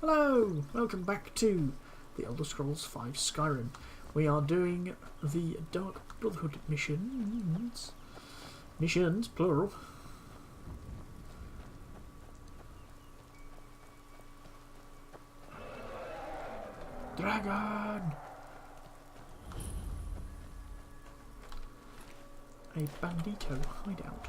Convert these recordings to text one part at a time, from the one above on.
Hello! Welcome back to the Elder Scrolls V Skyrim. We are doing the Dark Brotherhood missions. Missions, plural. Dragon! A bandito hideout.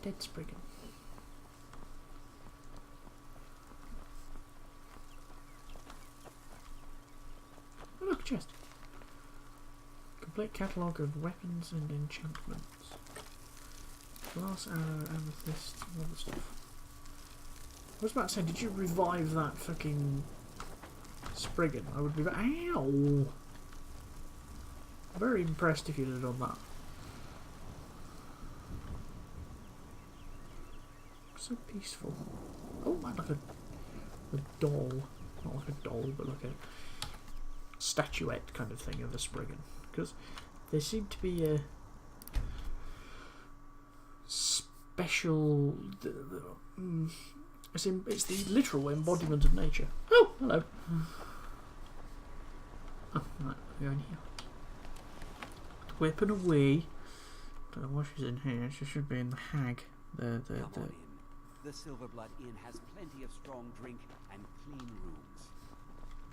Dead Spriggan. Oh look, a chest. Complete catalogue of weapons and enchantments. Glass arrow, amethyst, all other stuff. I was about to say, did you revive that fucking Spriggan? I would be ow! Very impressed if you'd have done that. So peaceful. Oh man, like a doll. Not like a doll, but like a statuette kind of thing of a Spriggan. Because they seem to be a special... It's the literal embodiment of nature. Oh, hello. Oh, right, we're going here. Whipping away. Don't know why she's in here. She should be in the hag. The Silverblood Inn has plenty of strong drink and clean rooms.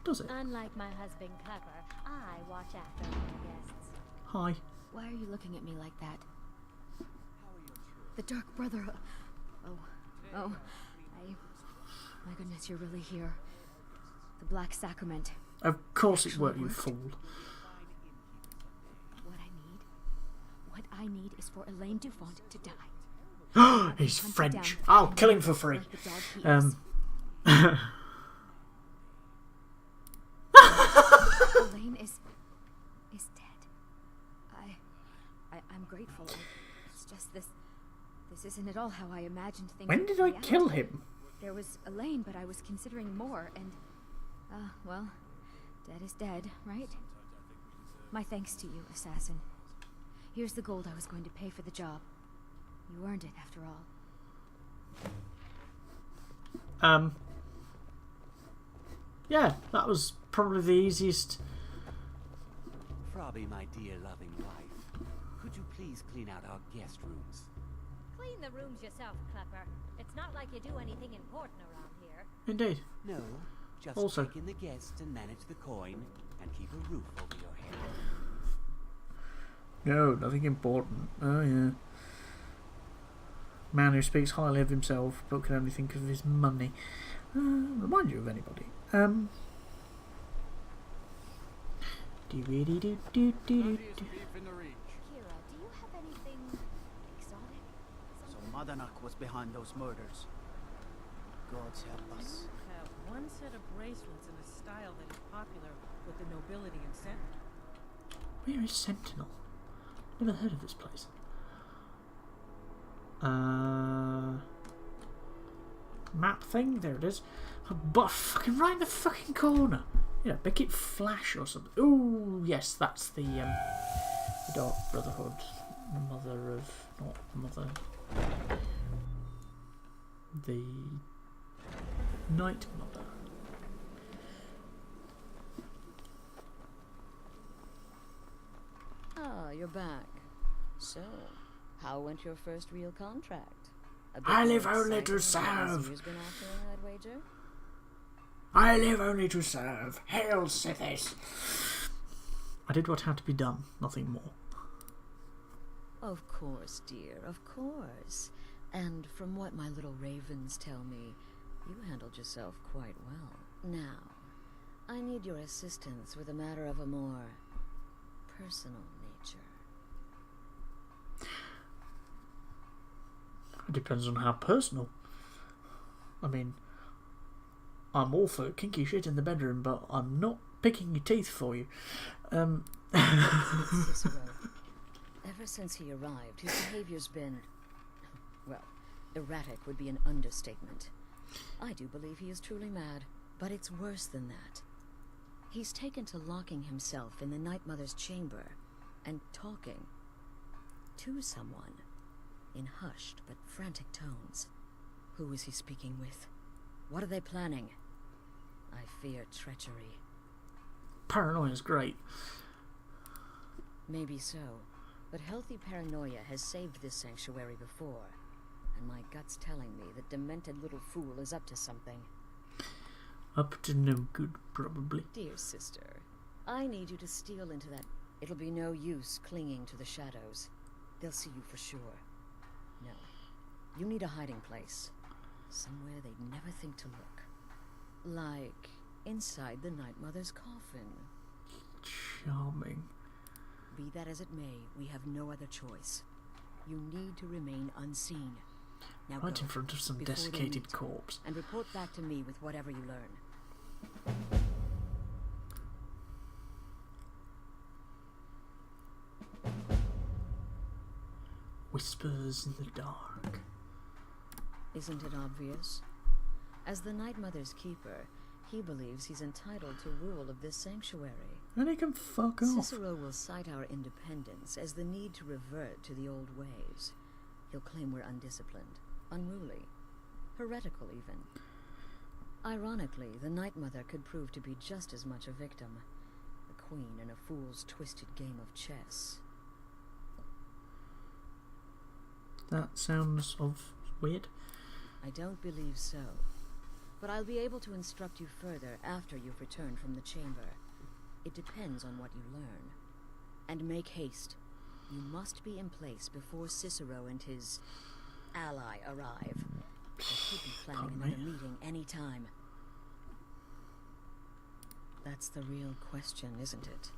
Does it? Unlike my husband Clever, I watch after my guests. Hi. Why are you looking at me like that? How are your children? The Dark Brotherhood. My goodness, you're really here. The Black Sacrament. Of course it worked, you fool. What I need is for Elaine Dufont to die. He's French. I'll kill him for free. Elaine is dead. I'm grateful. It's just this isn't at all how I imagined things. When did I kill him? There was Elaine, but I was considering more, and well, dead is dead, right? My thanks to you, assassin. Here's the gold I was going to pay for the job. You earned it, after all. Yeah, that was probably the easiest. Frobby, my dear loving wife, could you please clean out our guest rooms? Clean the rooms yourself, Clever. It's not like you do anything important around here. Indeed. No, just Also, take in the guests and manage the coin and keep a roof over your head. no, nothing important. Oh yeah. Man who speaks highly of himself but can only think of his money. Remind you of anybody? Kira, do you have anything exotic? So Madanak was behind those murders. Gods help us. You have one set of bracelets in a style that is popular with the nobility and Sentinel. Where is Sentinel? Never heard of this place. Map thing, there it is. But fucking right in the fucking corner. Yeah, make it flash or something. Ooh, yes, that's the Dark Brotherhood. Mother of, not mother. The Night Mother. Ah, you're back. So, how went your first real contract? I live only to serve. Been after, I'd wager? I live only to serve. Hail Sithis! I did what had to be done, nothing more. Of course, dear, of course. And from what my little ravens tell me, you handled yourself quite well. Now, I need your assistance with a matter of a more personal nature. It depends on how personal. I mean, I'm all for kinky shit in the bedroom, but I'm not picking your teeth for you. Cicero. Ever since he arrived, his behavior's been... well, erratic would be an understatement. I do believe he is truly mad, but it's worse than that. He's taken to locking himself in the Night Mother's chamber and talking to someone in hushed but frantic tones. Who is he speaking with? What are they planning? I fear treachery. Paranoia is great. Maybe so, but healthy paranoia has saved this sanctuary before, and my gut's telling me that demented little fool is up to something. Up to no good, probably. Dear sister, I need you to steal into that... It'll be no use clinging to the shadows. They'll see you for sure. No, you need a hiding place. Somewhere they'd never think to look. Like inside the Night Mother's coffin. Charming. Be that as it may, we have no other choice. You need to remain unseen. Now Right go, in front of some before they desiccated meet, corpse. and report back to me with whatever you learn. Whispers in the dark. Isn't it obvious? As the Night Mother's keeper, he believes he's entitled to rule of this sanctuary. And he can fuck off. Cicero will cite our independence as the need to revert to the old ways. He'll claim we're undisciplined, unruly, heretical even. Ironically, the Night Mother could prove to be just as much a victim, a queen in a fool's twisted game of chess. That sounds weird. I don't believe so, but I'll be able to instruct you further after you've returned from the chamber. It depends on what you learn. And make haste. You must be in place before Cicero and his ally arrive. They could be planning another meeting any time. That's the real question, isn't it?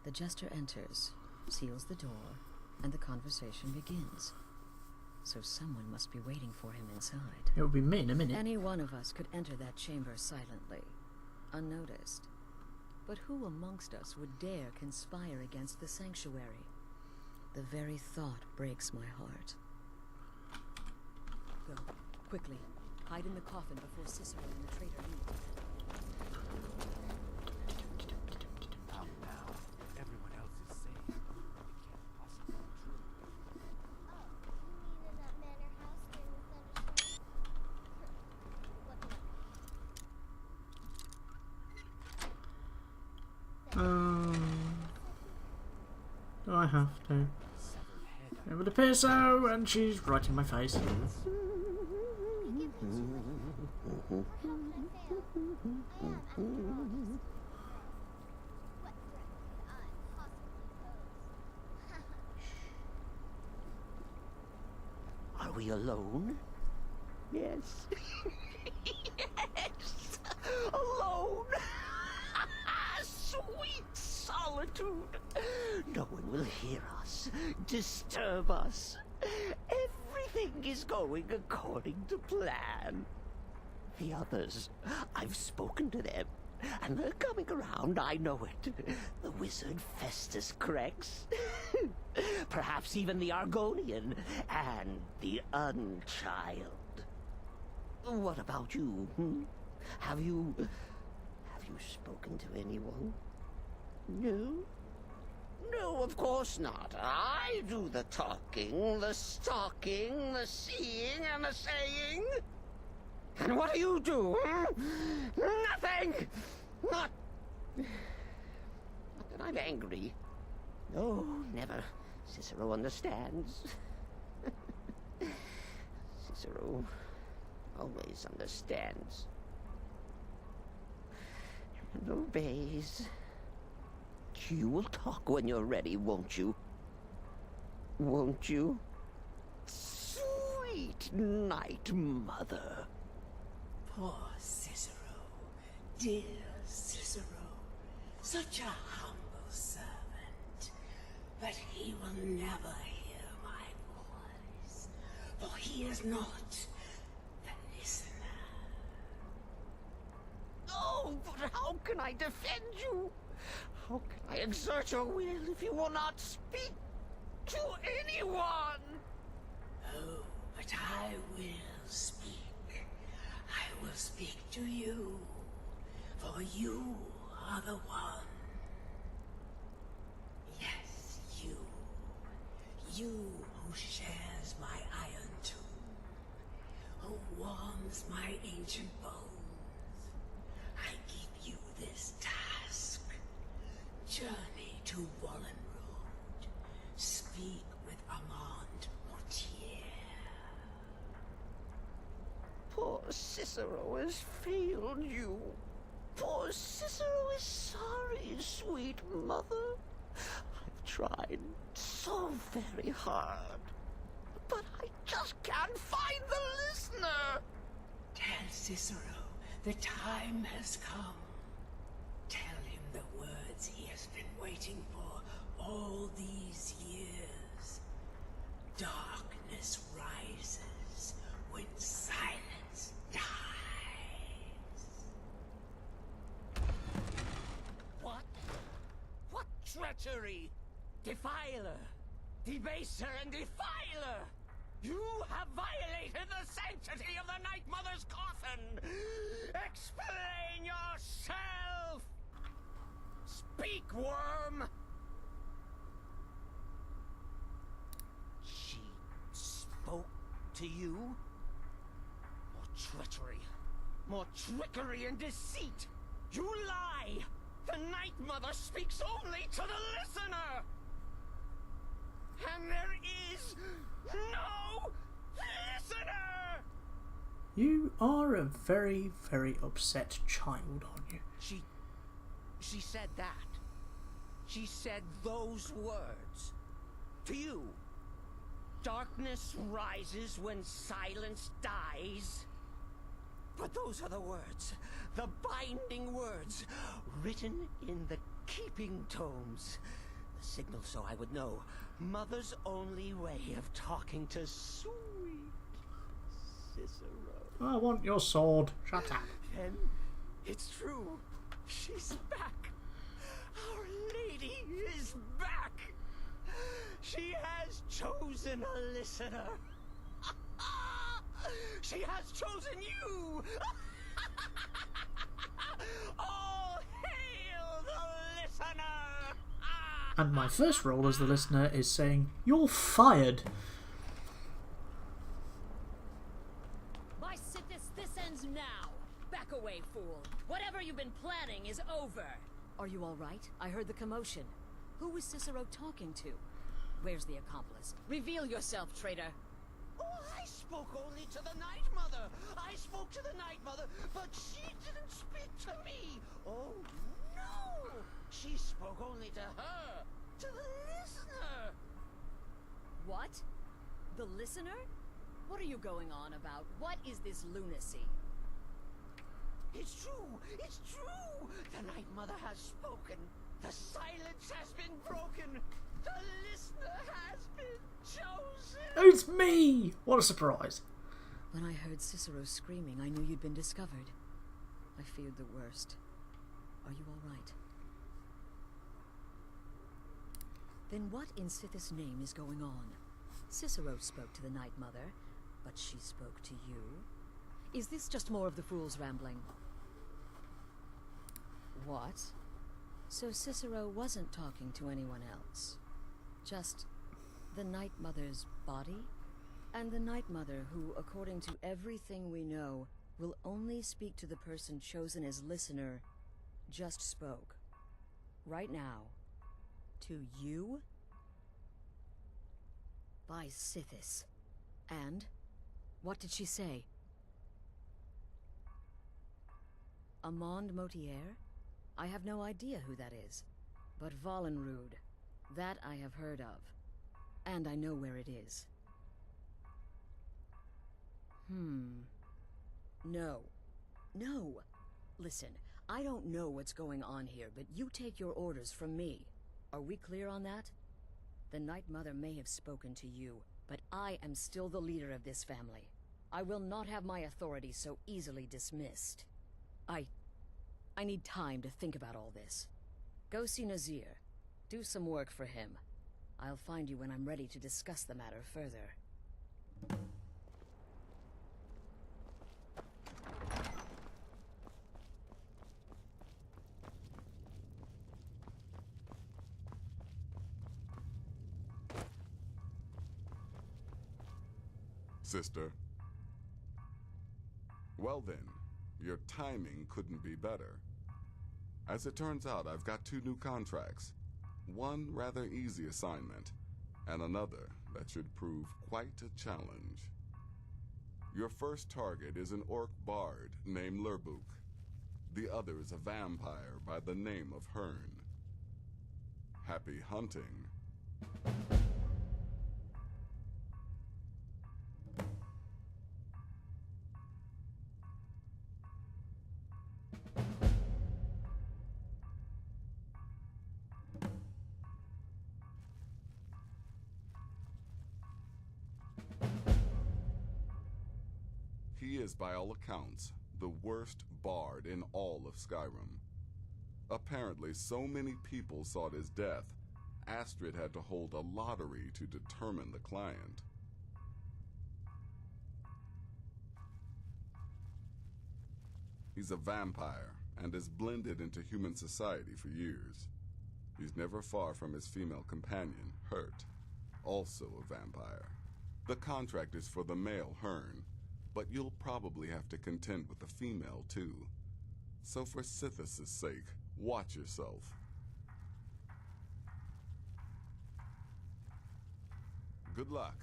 The jester enters, seals the door, and the conversation begins. So someone must be waiting for him inside. It would be me in a minute. Any one of us could enter that chamber silently, unnoticed. But who amongst us would dare conspire against the sanctuary? The very thought breaks my heart. Go, quickly. Hide in the coffin before Cicero and the traitor meet. Come now. Everyone else is safe. It can't possibly be true. Oh, you mean in that manor house during the thunderstorm? What luck. Do I have to? It would appear so, and she's right in my face. How could I fail? I am, after all, just... What threat could I possibly pose? Are we alone? Yes. Yes! Alone! Sweet solitude! No one will hear us, disturb us. Everything is going according to plan. The others, I've spoken to them, and they're coming around, I know it. The wizard Festus Crex, perhaps even the Argonian, and the Unchild. What about you? Have you spoken to anyone? No? No, of course not. I do the talking, the stalking, the seeing, and the saying. And what do you do? Nothing! Not that I'm angry. No, never. Cicero understands. Cicero always understands. And obeys. You will talk when you're ready, won't you? Won't you? Sweet Night Mother. Poor Cicero, dear Cicero, such a humble servant, but he will never hear my voice, for he is not the listener. Oh, Oh, but how can I defend you? How can I exert your will if you will not speak to anyone? Oh, but I will speak. I will speak to you, for you are the one. Yes, you. You who shares my iron tomb, who warms my ancient bones. I give you this task. Journey to Wallenroad. Speak with Armand Mortier. Poor Cicero has failed you. Poor Cicero is sorry, sweet mother. I've tried so very hard, but I just can't find the listener. Tell Cicero the time has come. Tell him the words he has been waiting for all these years. Darkness rises when silence dies. What? What treachery? Defiler! Debaser and defiler! You have violated the sanctity of the Night Mother's coffin! Explain yourself! Speak, worm! She spoke to you? More treachery, more trickery and deceit! You lie! The Night Mother speaks only to the listener! And there is no listener! You are a very, very upset child, aren't you? She said that. She said those words. To you. Darkness rises when silence dies. But those are the words, the binding words, written in the keeping tomes. The signal so I would know. Mother's only way of talking to sweet Cicero. I want your sword. Shut up. Then it's true. She's back. Our Lady is back. She has chosen a listener. She has chosen you. All hail the listener. And my first role as the listener is saying, "You're fired." By Sithis, this ends now. Back away, fool. Whatever you've been planning is over. Are you all right? I heard the commotion. Who was Cicero talking to? Where's the accomplice? Reveal yourself, traitor. Oh, I spoke only to the Night Mother. I spoke to the Night Mother, but she didn't speak to me. Oh, no. She spoke only to her, to the listener. What? The listener? What are you going on about? What is this lunacy? It's true. It's true. The Night Mother has spoken. The silence has been broken. The listener has been chosen. It's me! What a surprise. When I heard Cicero screaming, I knew you'd been discovered. I feared the worst. Are you all right? Then what in Sithis' name is going on? Cicero spoke to the Night Mother, but she spoke to you? Is this just more of the fool's rambling? What? So Cicero wasn't talking to anyone else? Just the Night Mother's body? And the Night Mother who, according to everything we know, will only speak to the person chosen as listener, just spoke. Right now. To you? By Sithis. And? What did she say? Armand Mortier? I have no idea who that is. But Wallenrood, that I have heard of. And I know where it is. No. No! Listen, I don't know what's going on here, but you take your orders from me. Are we clear on that? The Night Mother may have spoken to you, but I am still the leader of this family. I will not have my authority so easily dismissed. I need time to think about all this. Go see Nazir. Do some work for him. I'll find you when I'm ready to discuss the matter further. Sister. Well then, your timing couldn't be better. As it turns out, I've got 2 new contracts. One rather easy assignment, and another that should prove quite a challenge. Your first target is an orc bard named Reboot. The other is a vampire by the name of Hearn. Happy hunting. He is, by all accounts, the worst bard in all of Skyrim. Apparently, so many people sought his death, Astrid had to hold a lottery to determine the client. He's a vampire and has blended into human society for years. He's never far from his female companion, Hurt, also a vampire. The contract is for the male Hearn, but you'll probably have to contend with the female too. So for Sithis' sake, watch yourself. Good luck,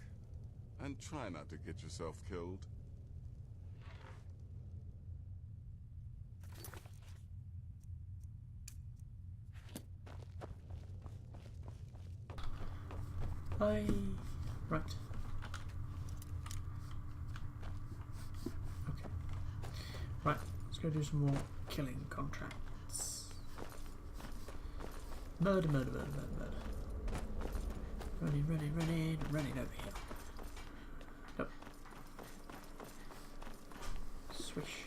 and try not to get yourself killed. Right. Okay. Right, let's go do some more killing contracts. Murder. Ready over here. Nope. Swish.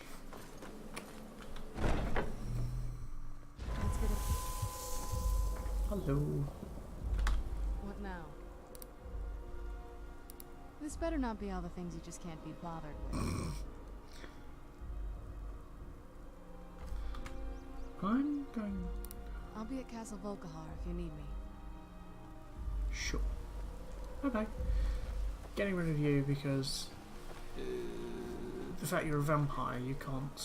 Let's get it. Hello. What now? This better not be all the things you just can't be bothered with. I'm going... I'll be at Castle Volkihar if you need me. Sure. Okay. Getting rid of you because the fact you're a vampire, you can't...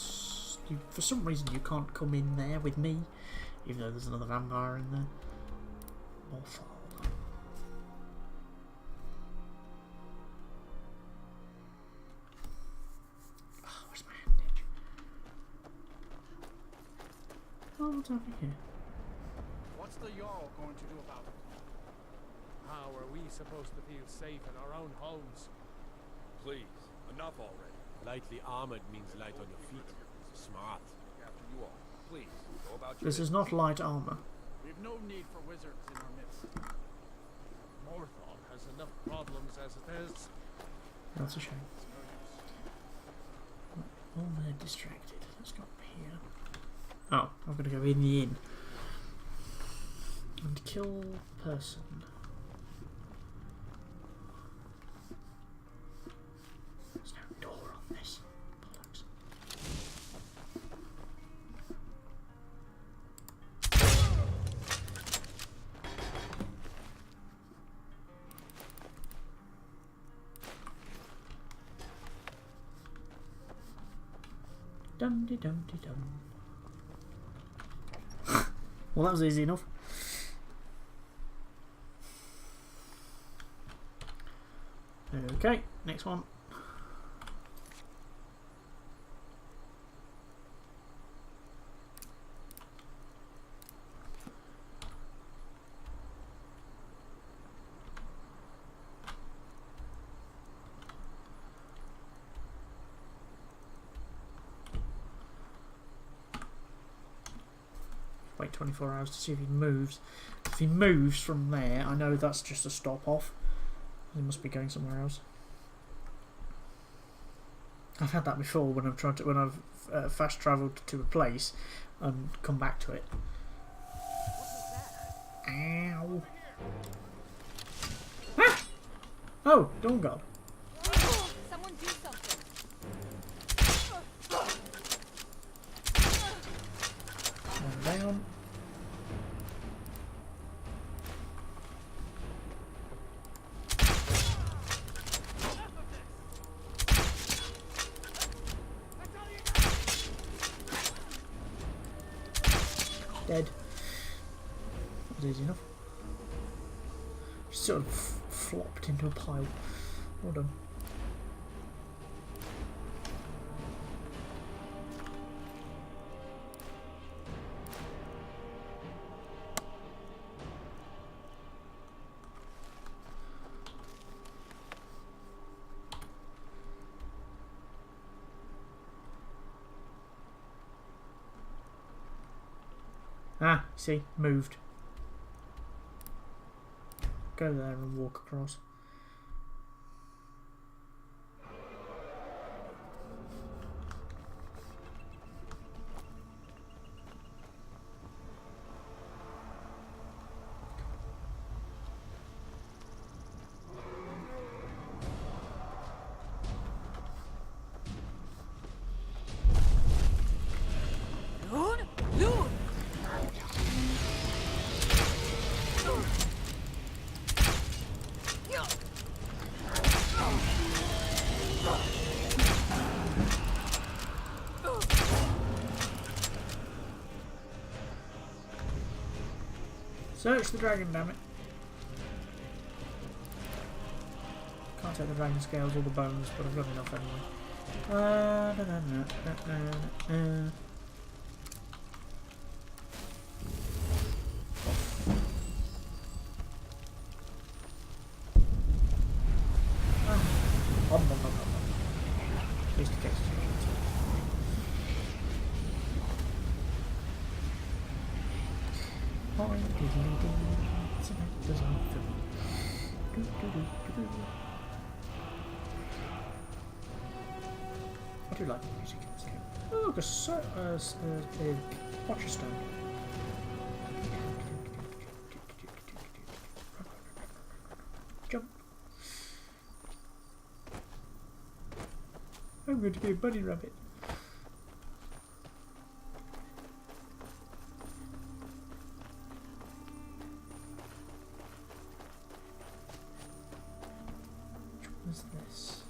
for some reason you can't come in there with me, even though there's another vampire in there. Awful. Oh, where's my bandage? Oh, what's happening here? What's the Jarl going to do about it? How are we supposed to feel safe in our own homes? Please, enough already. Lightly armored means light on your feet. Smart. After you all. Please, go about your This is not light armor. We've no need for wizards in our midst. Morthal has enough problems as it is. That's a shame. Oh, they're distracted. Let's go up here. Oh, I've got to go in the inn. And kill person. There's no door on this. Bollocks. Dum-de-dum-de-dum. Well, that was easy enough. Okay, next one. Wait 24 hours to see if he moves. If he moves from there, I know that's just a stop off. He must be going somewhere else. I've had that before when I've tried to, when I've fast travelled to a place. and come back to it. Ow! Ah! Oh, Dawn God. Someone do something. One down. Dead. That was easy enough. Just sort of flopped into a pile. Well done. Ah, see, moved. Go there and walk across. Search the dragon, damn it. Can't take the dragon scales or the bones, but I've got enough anyway. Just in case. I do like the music in this game. Oh, look, a watcher stone. Jump. I'm going to be a bunny rabbit. What is this?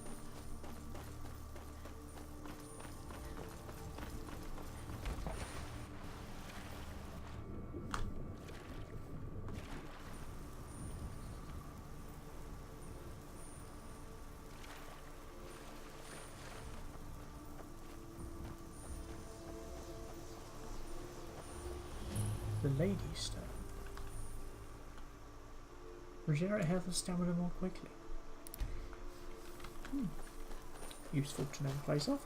The Lady Stone. Regenerate health and stamina more quickly. Useful to know the place off.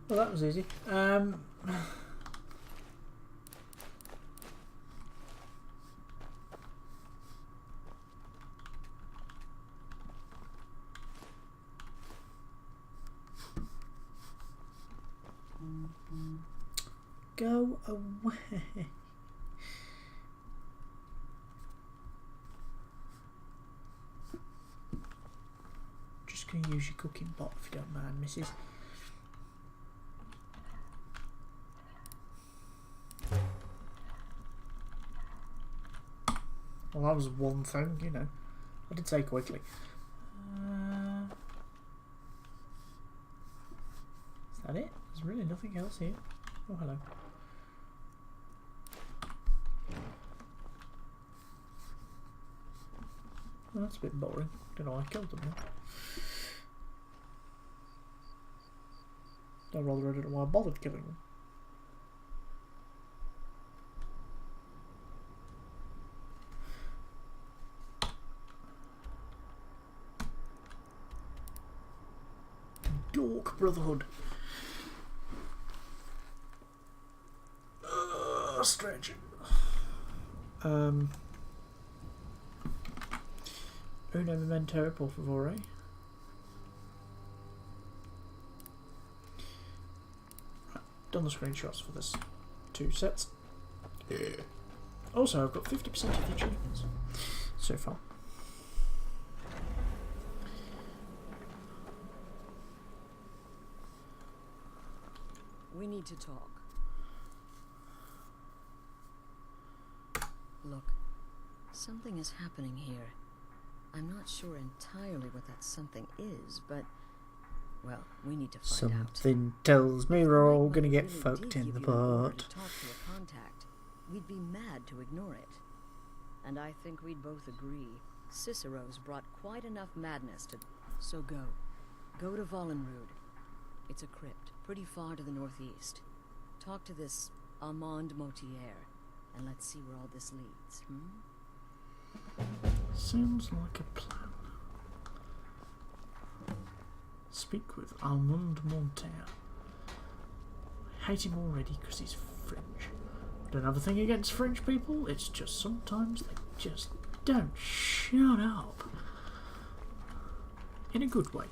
Well, that was easy. Go away. going to use your cooking pot if you don't mind, missus. Well, that was one thing, you know. I did say quickly. Is that it? There's really nothing else here. Oh, hello. Well, that's a bit boring. Don't know why I killed them then. I don't know why I bothered killing them. Dork Brotherhood. Stretching. Uno memento, por favore. Right, done the screenshots for this 2 sets. Also, I've got 50% of the achievements so far. We need to talk. Look, something is happening here. I'm not sure entirely what that something is, but, well, we need to find out. Something tells me we're all gonna get fucked in the butt. To talk to a contact, we'd be mad to ignore it. And I think we'd both agree, Cicero's brought quite enough madness to... So go. Go to Vollenrud. It's a crypt, pretty far to the northeast. Talk to this Armand Motier, and let's see where all this leads, Sounds like a plan. Speak with Armand Motier. I hate him already because he's French. Don't have a thing against French people, it's just sometimes they just don't shut up. In a good way.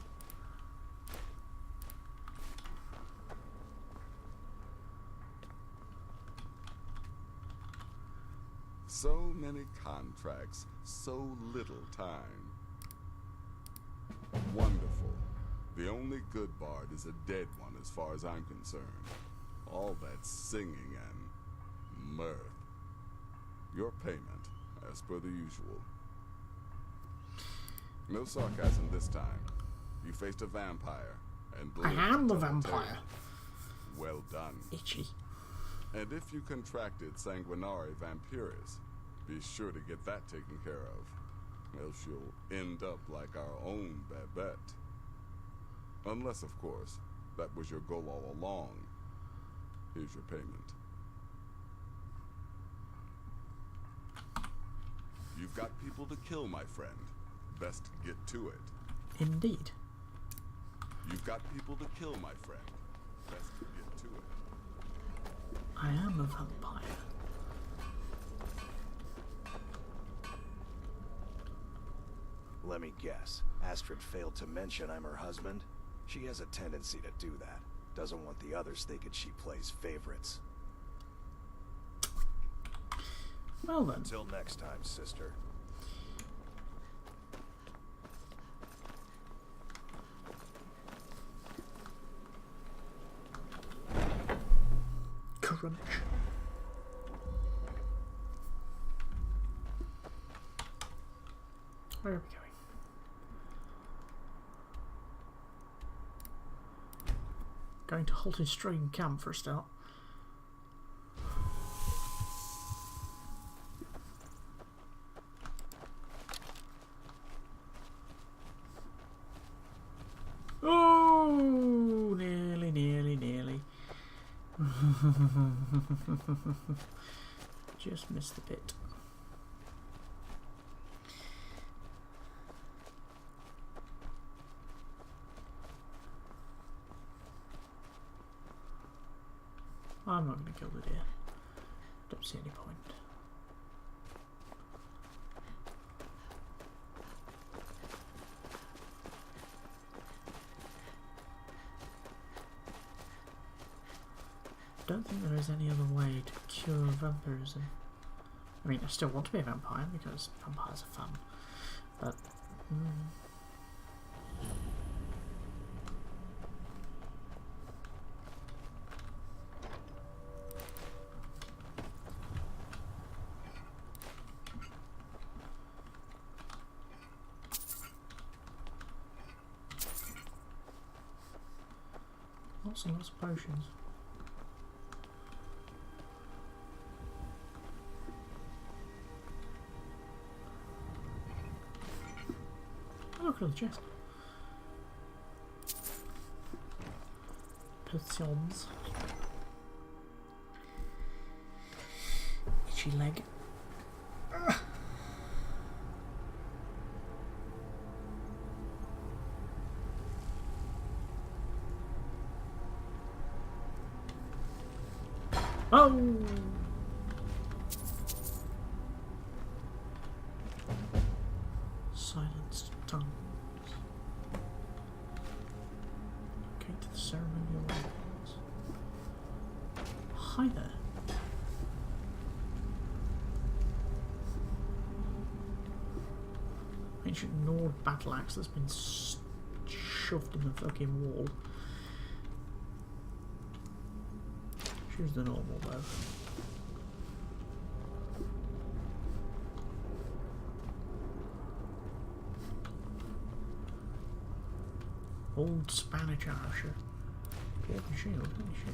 So many contracts, so little time. Wonderful. The only good bard is a dead one as far as I'm concerned. All that singing and mirth. Your payment, as per the usual. No sarcasm this time. You faced a vampire and I am the vampire. Well done. Itchy. And if you contracted Sanguinari Vampiris, be sure to get that taken care of, else you'll end up like our own Babette. Unless, of course, that was your goal all along. Here's your payment. You've got people to kill, my friend. Best get to it. Indeed. You've got people to kill, my friend. Best get to it. I am a vampire. Let me guess. Astrid failed to mention I'm her husband? She has a tendency to do that. Doesn't want the others thinking she plays favorites. Well then. Until next time, sister. Crunch. Where are we going? Going to Halting Stream Camp for a start. Oh, nearly. Just missed the bit. I'm not going to kill the deer. Don't see any point. Don't think there is any other way to cure vampirism. I mean, I still want to be a vampire because vampires are fun, but Lots and lots of potions. Oh, look at the chest. Potions. Itchy leg. Oh! Silenced tongues. Locate the ceremonial weapons. Hi there. Ancient Nord battle axe that's been shoved in the fucking wall. Choose the normal though. Old Spanish archer. Broken shield, holy shit.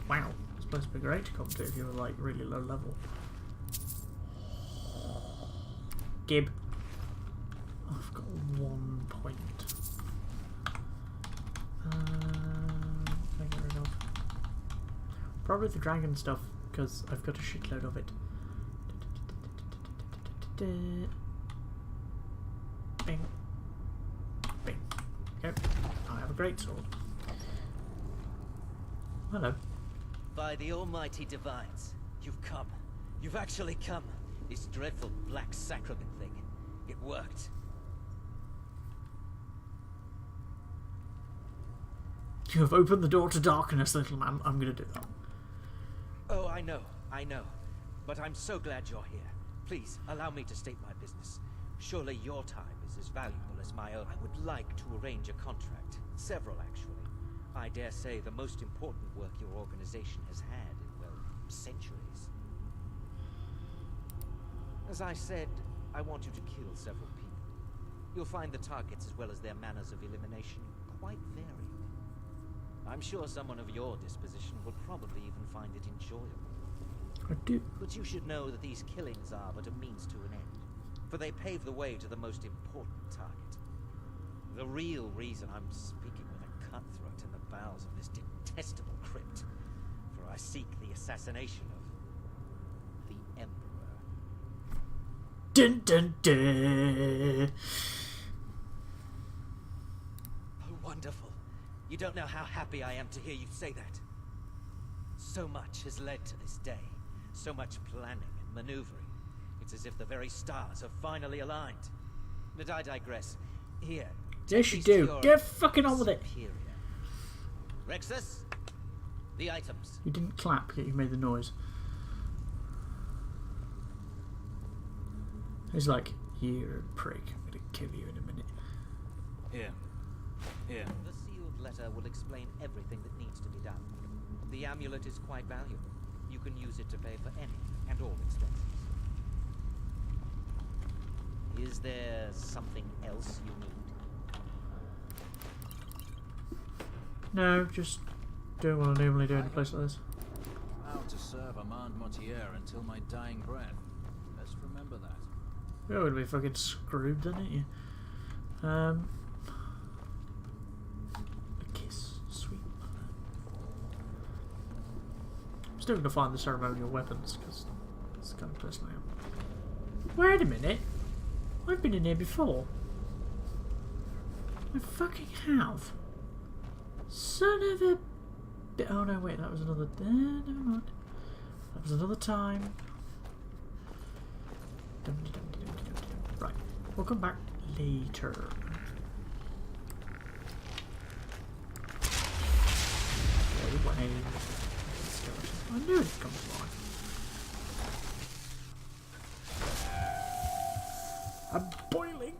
Wow, this place would be great to come to if you were like really low level. Gib. I've got 1 point. Can I get rid of? Probably the dragon stuff, because I've got a shitload of it. Bing. Bing. Yep. I have a great sword. Hello. By the almighty divines, you've come. You've actually come. This dreadful black sacrament thing. It worked. You have opened the door to darkness, little man. I'm gonna do that. Oh, I know. But I'm so glad you're here. Please, allow me to state my business. Surely your time is as valuable as my own. I would like to arrange a contract. Several, actually. I dare say the most important work your organization has had in, well, centuries. As I said, I want you to kill several people. You'll find the targets as well as their manners of elimination quite varied. I'm sure someone of your disposition will probably even find it enjoyable. I do. But you should know that these killings are but a means to an end, for they pave the way to the most important target. The real reason I'm speaking with a cutthroat in the bowels of this detestable crypt, for I seek the assassination of the Emperor. Dun dun dun! Oh, wonderful. You don't know how happy I am to hear you say that. So much has led to this day. So much planning and maneuvering. It's as if the very stars have finally aligned. But I digress. Here. Yes, you do. Get fucking on with it. Superior. Rexus, the items. You didn't clap, yet you made the noise. He's like, you're a prick. I'm gonna kill you in a minute. Here. The sealed letter will explain everything that needs to be done. The amulet is quite valuable. You can use it to pay for any and all expenses. Is there something else you need? No, just doing what I normally do in a place like this. How to serve Armand Mortier until my dying breath. Let's remember that. You're gonna be fucking screwed, then, ain't you? A kiss, sweet mother. I'm still gonna find the ceremonial weapons, because that's the kind of person I am. Wait a minute. I've been in here before. I fucking have. Son of a... Oh no, wait, that was another... never mind. That was another time. Right, we'll come back later. Away. I knew it'd come by. I'm boiling.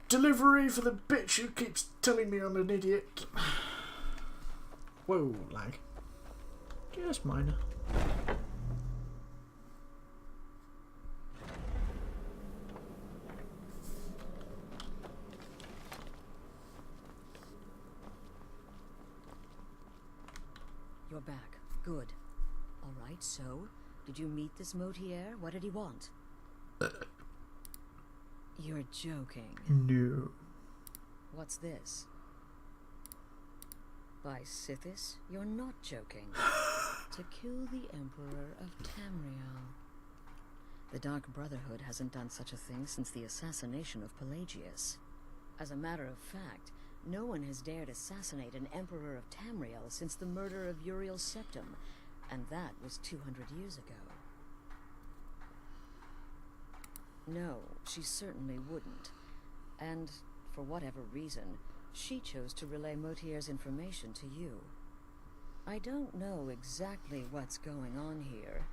Delivery for the bitch who keeps telling me I'm an idiot. Whoa, lag. Just minor. you're back. Good. All right, so, did you meet this Motier? What did he want? You're joking. No. What's this? By Sithis, you're not joking. To kill the Emperor of Tamriel. The Dark Brotherhood hasn't done such a thing since the assassination of Pelagius. As a matter of fact, no one has dared assassinate an Emperor of Tamriel since the murder of Uriel Septim, and that was 200 years ago. No, she certainly wouldn't. And, for whatever reason, she chose to relay Motier's information to you. I don't know exactly what's going on here,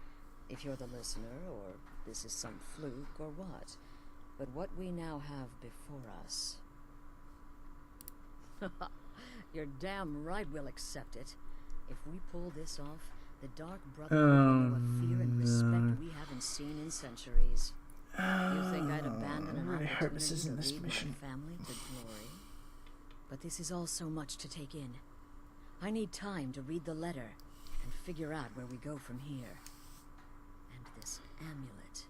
if you're the listener, or this is some fluke, or what. But what we now have before us... You're damn right we'll accept it. If we pull this off, the Dark Brotherhood will know a fear and respect we haven't seen in centuries. You think I'd abandon an opportunity to lead my family to glory? But this is all so much to take in. I need time to read the letter and figure out where we go from here. And this amulet.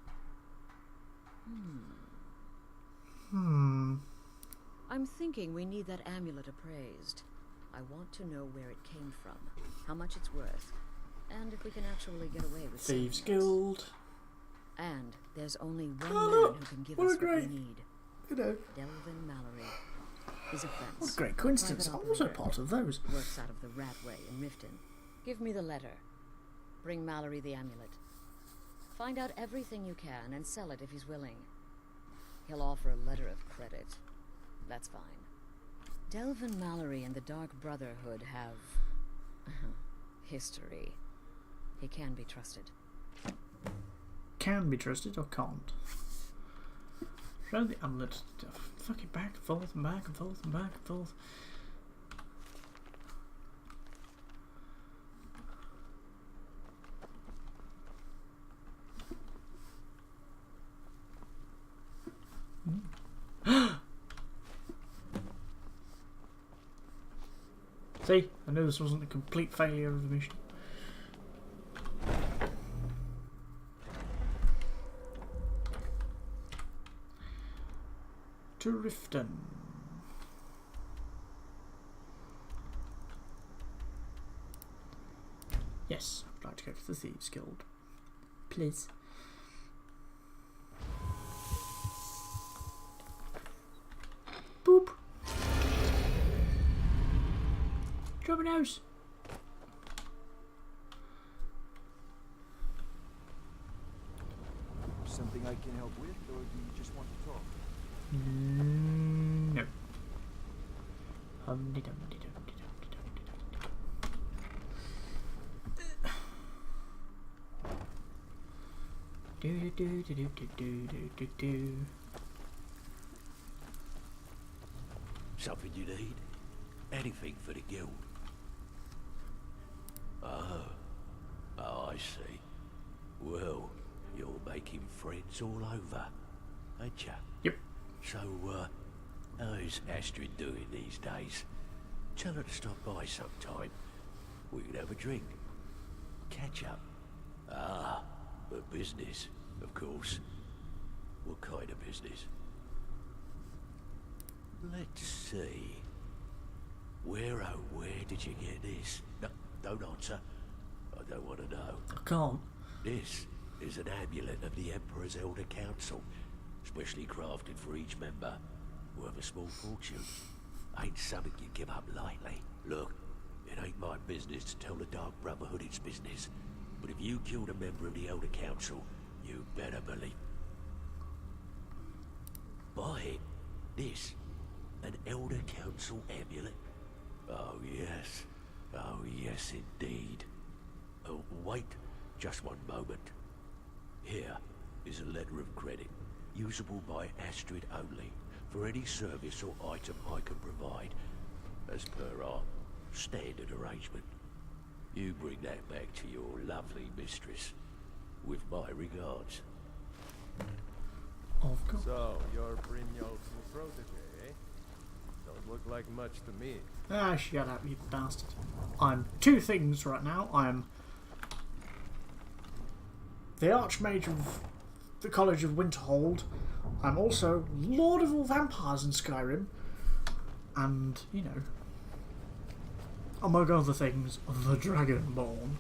I'm thinking we need that amulet appraised. I want to know where it came from, how much it's worth, and if we can actually get away with Thieves Guild. And there's only one man who can give us what we need. Delvin Mallory. His offense. What a great coincidence. I'm also part of those. Works out of the Ratway in Riften. Give me the letter. Bring Mallory the amulet. Find out everything you can and sell it if he's willing. He'll offer a letter of credit. That's fine. Delvin Mallory and the Dark Brotherhood have... history. He can be trusted. Can be trusted or can't? Show the amulet. Fucking back and forth and back and forth and back and forth. See, I knew this wasn't a complete failure of the mission. To Riften. Yes, I'd like to go to the Thieves Guild. Please. Boop. Drop a nose. Something I can help with, or do you just want to talk? No. Something you need? Anything for the guild? Oh, I see. Well, you're making friends all over, ain't ya? Yep. So, how's Astrid doing these days? Tell her to stop by sometime. We can have a drink. Catch up. Ah, but business, of course. What kind of business? Let's see. Where did you get this? No, don't answer. I don't want to know. I can't. This is an amulet of the Emperor's Elder Council, specially crafted for each member, worth a small fortune. Ain't something you give up lightly. Look, it ain't my business to tell the Dark Brotherhood its business, but if you killed a member of the Elder Council, you better believe. Buy it. This, an Elder Council amulet? Oh yes indeed. Oh, wait, just one moment. Here is a letter of credit, usable by Astrid only, for any service or item I can provide, as per our standard arrangement. You bring that back to your lovely mistress, with my regards. Of course. So, you're Brynjolf's new protege, eh? Don't look like much to me. Ah, shut up, you bastard. I'm two things right now. I'm the Archmage of the College of Winterhold. I'm also Lord of all Vampires in Skyrim. And, you know, among other things, the Dragonborn.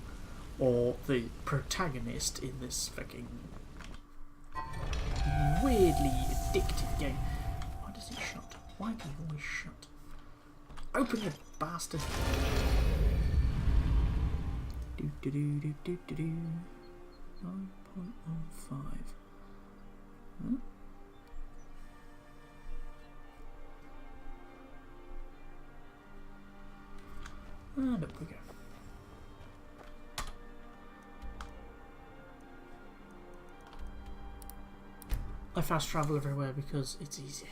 Or the protagonist in this fucking weirdly addictive game. Why does it shut? Why do you always shut? Open, you bastard! Do do do do do do do. 9.15. Huh? And up we go. I fast travel everywhere because it's easier.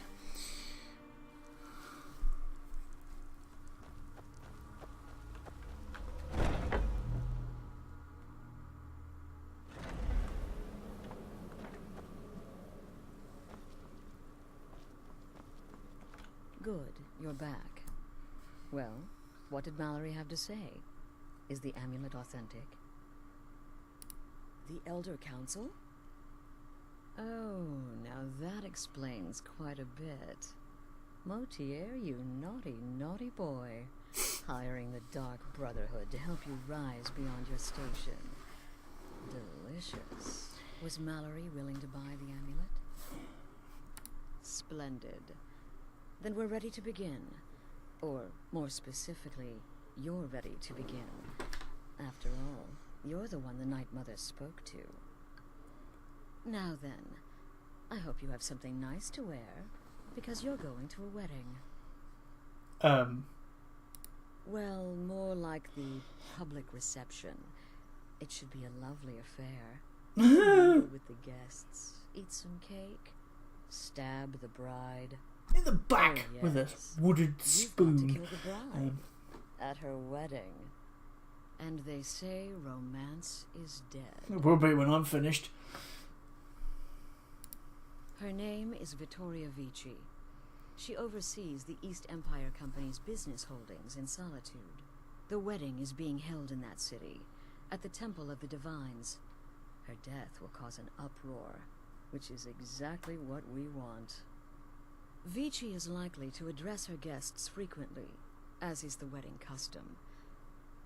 Good, you're back. Well, what did Mallory have to say? Is the amulet authentic? The Elder Council? Oh, now that explains quite a bit. Motier, you naughty, naughty boy. Hiring the Dark Brotherhood to help you rise beyond your station. Delicious. Was Mallory willing to buy the amulet? Splendid. Then we're ready to begin. Or, more specifically, you're ready to begin. After all, you're the one the Night Mother spoke to. Now then, I hope you have something nice to wear, because you're going to a wedding. Well, more like the public reception. It should be a lovely affair. Mingle with the guests, eat some cake, stab the bride. In the back with a wooden spoon. You've got to kill the bride at her wedding. And they say romance is dead. It will be when I'm finished. Her name is Vittoria Vici. She oversees the East Empire Company's business holdings in Solitude. The wedding is being held in that city, at the Temple of the Divines. Her death will cause an uproar, which is exactly what we want. Vici is likely to address her guests frequently, as is the wedding custom.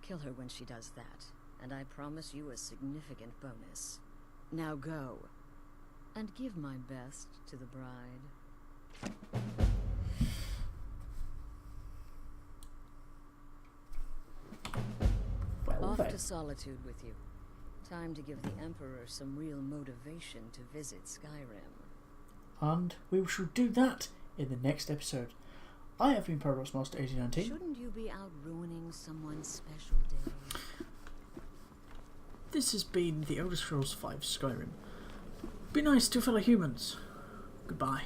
Kill her when she does that, and I promise you a significant bonus. Now go. And give my best to the bride. Well, off then. to Solitude with you. Time to give the Emperor some real motivation to visit Skyrim. And we shall do that in the next episode. I have been Paradox Master 8019. Shouldn't you be out ruining someone's special day? This has been the Elder Scrolls V Skyrim. Be nice to fellow humans. Goodbye.